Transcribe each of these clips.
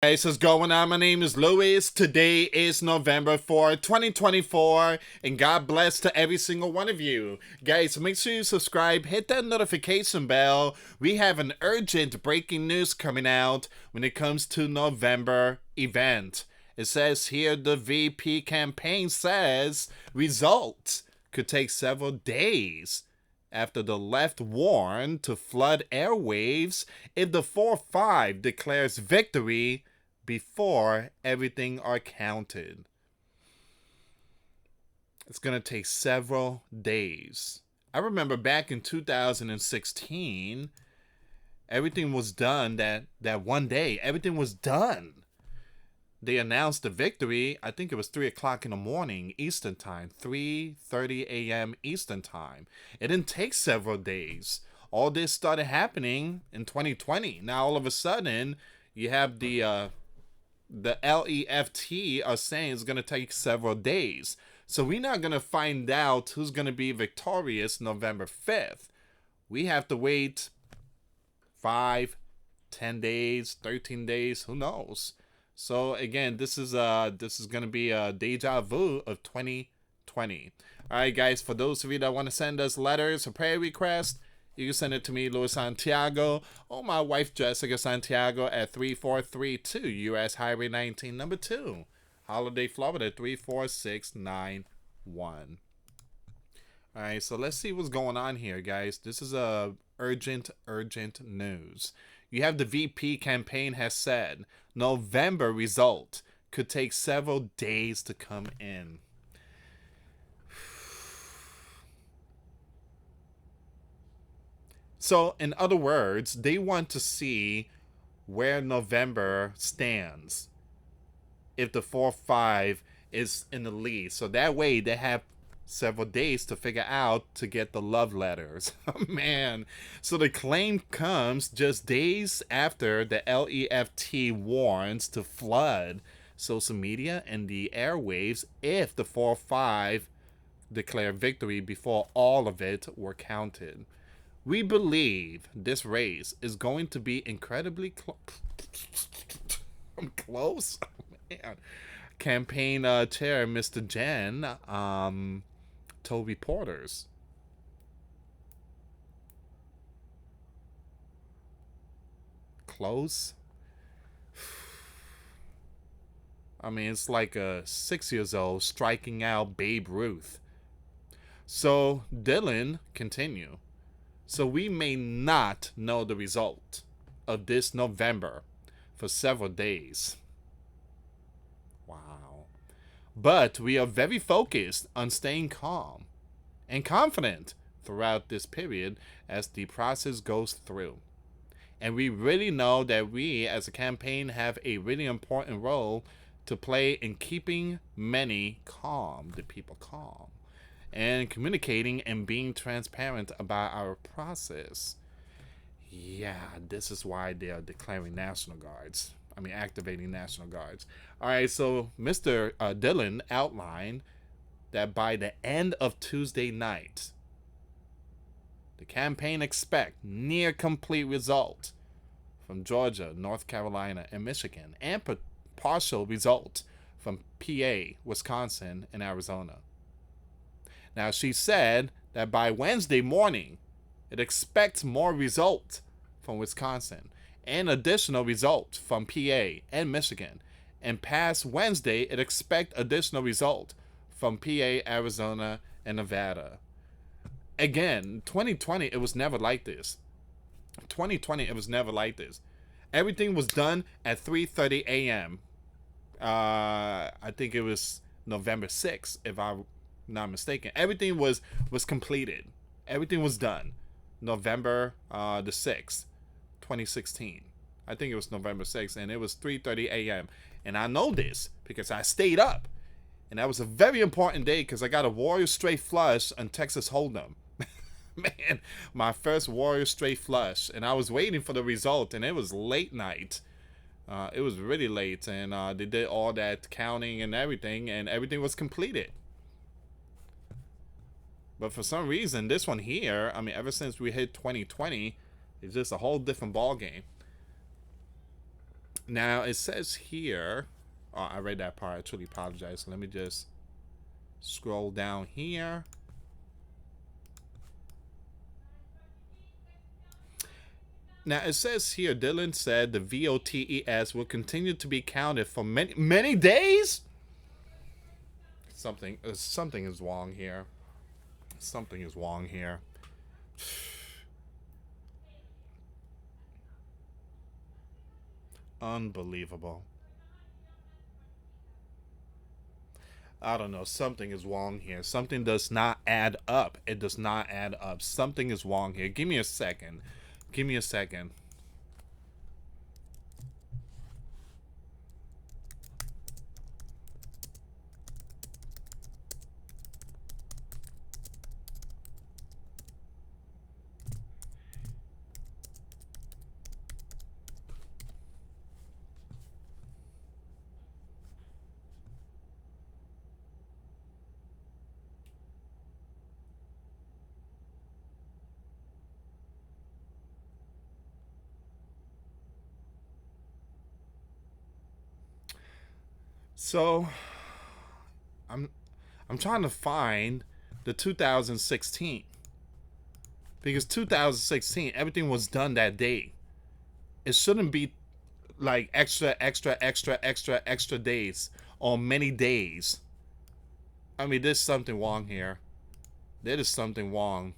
Hey, what's going on? My name is Louis. Today is November 4th, 2024, and God bless to every single one of you. Guys, make sure you subscribe, hit that notification bell. We have an urgent breaking news coming out when it comes to November event. It says here the VP campaign says results could take several days after the left warned to flood airwaves if the 4-5 declares victory before everything are counted. It's going to take several days. I remember back in 2016, everything was done that one day. Everything was done. They announced the victory. I think it was 3 o'clock in the morning Eastern time, 3:30 a.m. Eastern time. It didn't take several days. All this started happening in 2020. Now all of a sudden, you have the LEFT are saying it's going to take several days. So we're not going to find out who's going to be victorious November 5th. We have to wait 5, 10 days, 13 days, who knows. So again, this is going to be a deja vu of 2020. All right, guys, for those of you that want to send us letters or prayer requests, you can send it to me, US Santiago, or my wife, Jessica Santiago, at 3432 US Highway 19, number 2, Holiday, Florida, 34691. All right, so let's see what's going on here, guys. This is a urgent news. You have the VP campaign has said November result could take several days to come in. So, in other words, they want to see where November stands if the 4-5 is in the lead. So that way they have several days to figure out to get the love letters. Oh, man. So the claim comes just days after the LEFT warns to flood social media and the airwaves if the 4-5 declare victory before all of it were counted. We believe this race is going to be incredibly close. Man. Campaign chair Mr. Jen told reporters. Close? I mean, it's like a 6-year-old striking out Babe Ruth. So Dylan continue. So we may not know the result of this November for several days. Wow. But we are very focused on staying calm and confident throughout this period as the process goes through. And we really know that we as a campaign have a really important role to play in keeping many calm, the people calm, and communicating and being transparent about our process. Yeah, this is why they are declaring National Guards. I mean, activating National Guards. All right, so Mr. Dillon outlined that by the end of Tuesday night, the campaign expect near complete result from Georgia, North Carolina, and Michigan, and partial result from PA, Wisconsin, and Arizona. Now, she said that by Wednesday morning, it expects more results from Wisconsin and additional results from PA and Michigan. And past Wednesday, it expects additional results from PA, Arizona, and Nevada. Again, 2020, it was never like this. 2020, it was never like this. Everything was done at 3:30 a.m. I think it was November 6th, if I'm not mistaken. Everything was completed. Everything was done. November the 6th, 2016. I think it was November 6th, and it was 3:30 a.m. And I know this because I stayed up. And that was a very important day because I got a Warrior straight flush on Texas Hold'em. Man, my first Warrior straight flush. And I was waiting for the result, and it was late night. It was really late, and they did all that counting and everything was completed. But for some reason, this one here, I mean, ever since we hit 2020, it's just a whole different ball game. Now it says here. Oh, I read that part. I truly apologize. Let me just scroll down here. Now it says here, Dylan said the VOTES will continue to be counted for many days. Something is wrong here. Something is wrong here. Unbelievable. I don't know. Something is wrong here. Something does not add up. It does not add up. Something is wrong here. Give me a second. Give me a second. So, I'm I'm trying to find the 2016 because 2016 everything was done that day. It shouldn't be like extra days or many days. I mean, there's something wrong here. There is something wrong.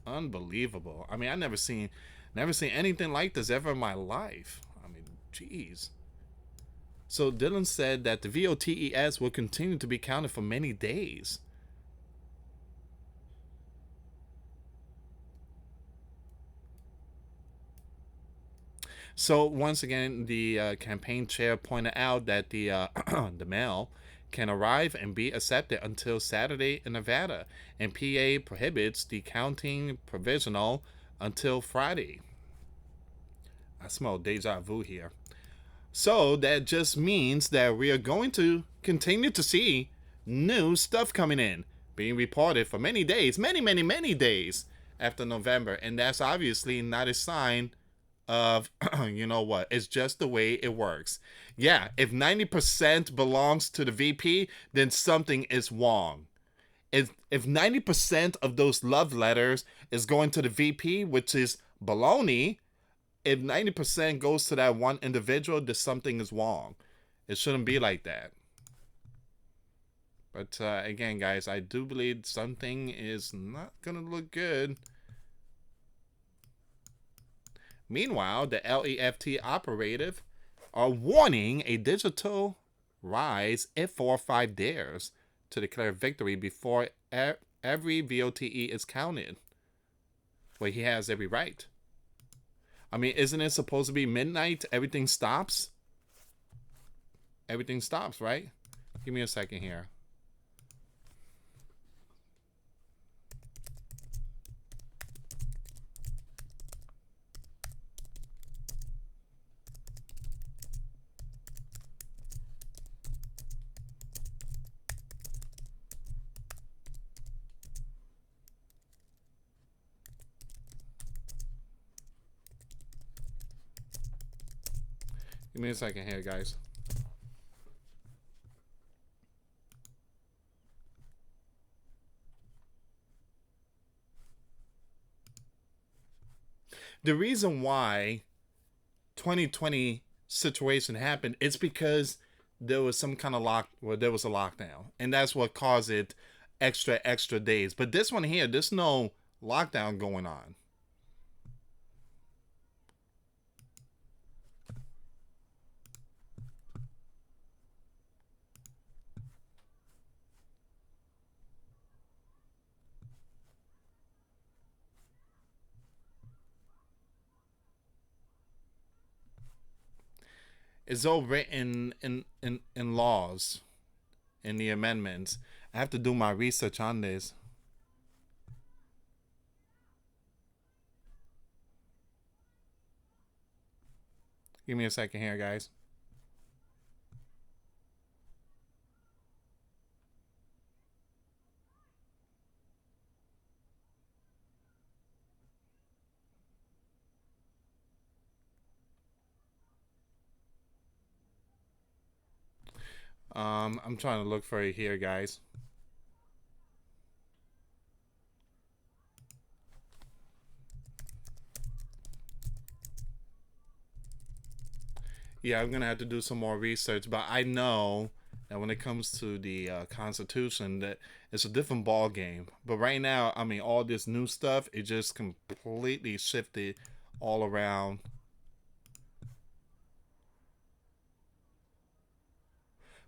Unbelievable. I mean, I never seen anything like this ever in my life. I mean, jeez. So Dylan said that the VOTES will continue to be counted for many days. So once again, the campaign chair pointed out that the the mail can arrive and be accepted until Saturday in Nevada, and PA prohibits the counting provisional until Friday. I smell deja vu here. So that just means that we are going to continue to see new stuff coming in, being reported for many days, many days after November. And that's obviously not a sign of, you know what, it's just the way it works. Yeah, if 90% belongs to the VP, then something is wrong. If 90% of those love letters is going to the VP, which is baloney, if 90% goes to that one individual, then something is wrong. It shouldn't be like that. But again, guys, I do believe something is not going to look good. Meanwhile, the LEFT operative are warning a digital rise if 4 or 5 dares to declare victory before every VOTE is counted. Well, he has every right. I mean, isn't it supposed to be midnight? Everything stops? Everything stops, right? Give me a second here. Give me a second here, guys. The reason why 2020 situation happened, it's because there was some kind of there was a lockdown, and that's what caused it extra days. But this one here, there's no lockdown going on. It's all written in laws, in the amendments. I have to do my research on this. Give me a second here, guys. I'm trying to look for it here, guys. Yeah, I'm gonna have to do some more research, but I know that when it comes to the Constitution, that it's a different ball game. But right now, I mean, all this new stuff, it just completely shifted all around.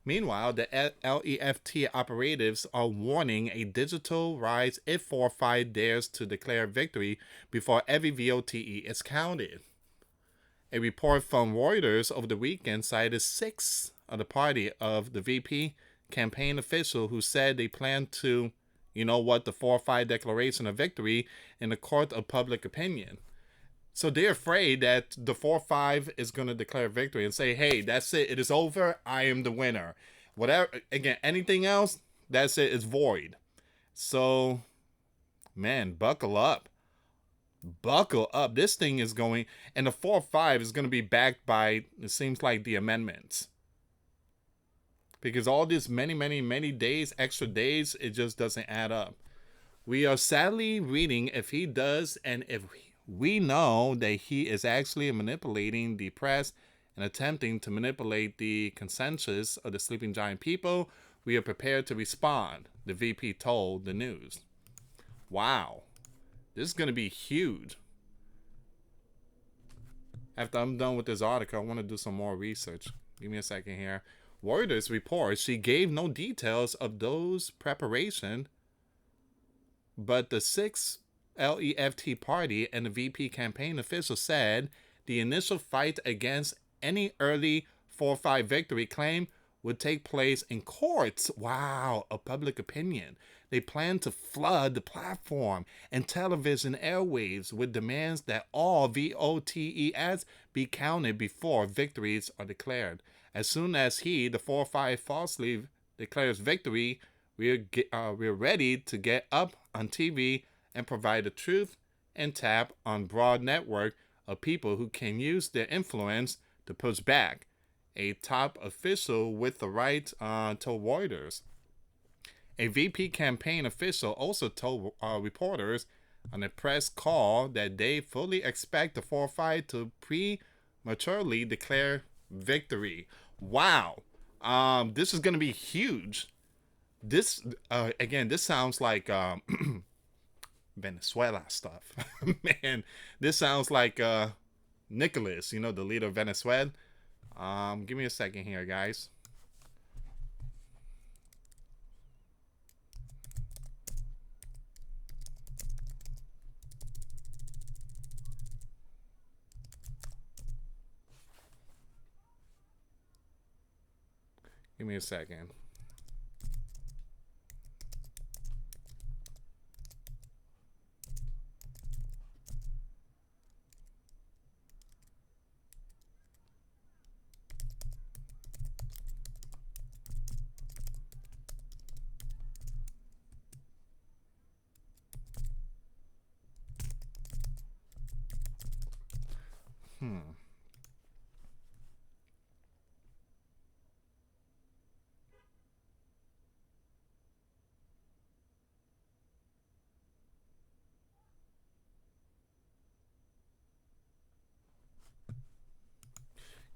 Meanwhile, the LEFT operatives are warning a digital rise if 4-5 dares to declare victory before every VOTE is counted. A report from Reuters over the weekend cited six of the party of the VP campaign official who said they plan to, the 4-5 declaration of victory in the court of public opinion. So they're afraid that the 4-5 is going to declare victory and say, hey, that's it. It is over. I am the winner. Whatever, again, anything else, that's it. It's void. So, man, buckle up. Buckle up. This thing is going, and the 4-5 is going to be backed by, it seems like, the amendments. Because all these many, many, many days, extra days, it just doesn't add up. We are sadly reading if he does, and if we know that he is actually manipulating the press and attempting to manipulate the consensus of the sleeping giant people, we are prepared to respond, the VP told the news. Wow. This is going to be huge. After I'm done with this article, I want to do some more research. Give me a second here. Reuters reports she gave no details of those preparation, but the six LEFT party and the VP campaign official said the initial fight against any early 4-5 victory claim would take place in courts. Wow, of public opinion. They plan to flood the platform and television airwaves with demands that all VOTE be counted before victories are declared. As soon as the 4-5 falsely declares victory, we're ready to get up on TV and provide the truth and tap on broad network of people who can use their influence to push back. A top official with the right told Reuters. A VP campaign official also told reporters on a press call that they fully expect the 4-5 to prematurely declare victory. Wow. This is going to be huge. This, again, this sounds like Venezuela stuff. Man, this sounds like Nicholas, the leader of Venezuela. Give me a second here, guys. Give me a second.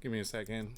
Give me a second.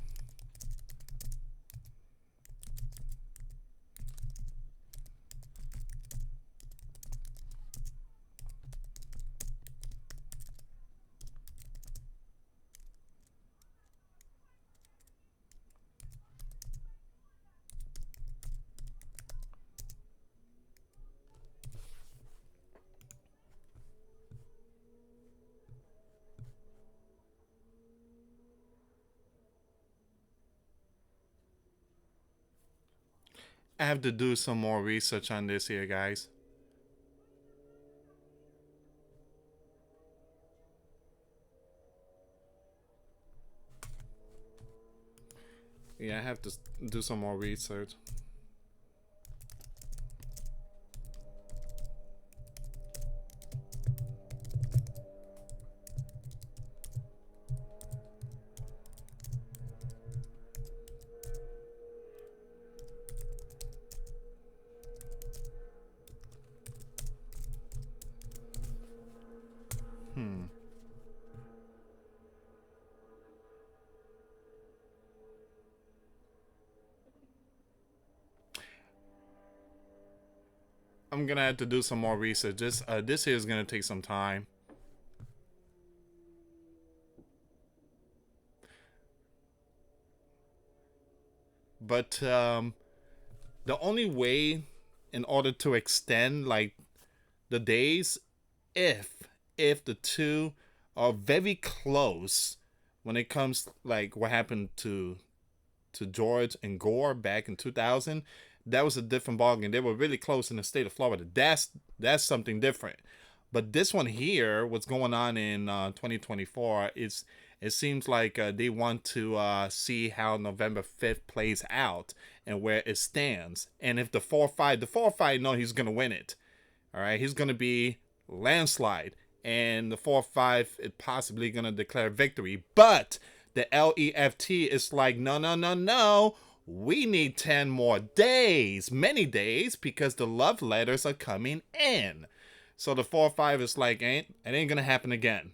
I have to do some more research on this here, guys. Yeah, I have to do some more research. I'm gonna have to do some more research. This here is gonna take some time. But the only way in order to extend like the days, if the two are very close when it comes like what happened to George and Gore back in 2000, that was a different ballgame. They were really close in the state of Florida. That's something different. But this one here, what's going on in 2024, is it seems like they want to see how November 5th plays out and where it stands. And if the 4-5 know he's going to win it. All right, he's going to be landslide. And the 4-5 is possibly going to declare victory. But the LEFT is like, no, no, no, no. We need 10 more days, many days, because the love letters are coming in. So the 4-5 is like, it ain't going to happen again.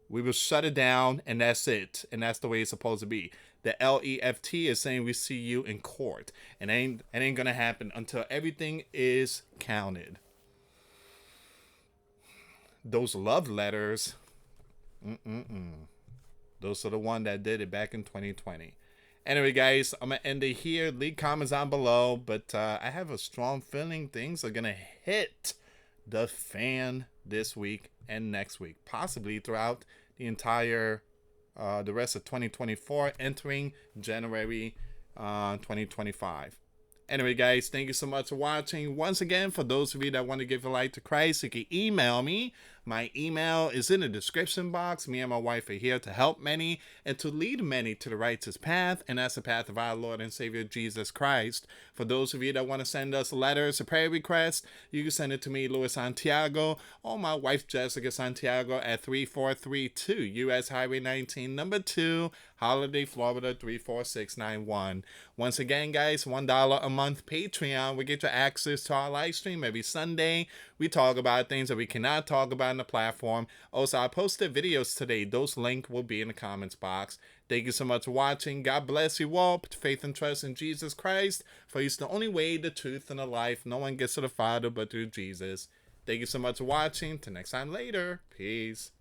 We will shut it down, and that's it. And that's the way it's supposed to be. The LEFT is saying we see you in court. And it ain't going to happen until everything is counted. Those love letters, those are the one that did it back in 2020. Anyway, guys, I'm going to end it here. Leave comments down below. But I have a strong feeling things are going to hit the fan this week and next week. Possibly throughout the entire, the rest of 2024, entering January 2025. Anyway, guys, thank you so much for watching. Once again, for those of you that want to give a life to Christ, you can email me. My email is in the description box. Me and my wife are here to help many and to lead many to the righteous path, and that's the path of our Lord and Savior Jesus Christ. For those of you that want to send us letters or prayer requests, you can send it to me, US Santiago, or my wife, Jessica Santiago, at 3432 US Highway 19, number 2, Holiday, Florida 34691. Once again, guys, $1 a month Patreon. We get you access to our live stream every Sunday. We talk about things that we cannot talk about on the platform. Also, I posted videos today. Those links will be in the comments box. Thank you so much for watching. God bless you all. Put faith and trust in Jesus Christ, for he's the only way, the truth, and the life. No one gets to the Father but through Jesus. Thank you so much for watching. Till next time later. Peace.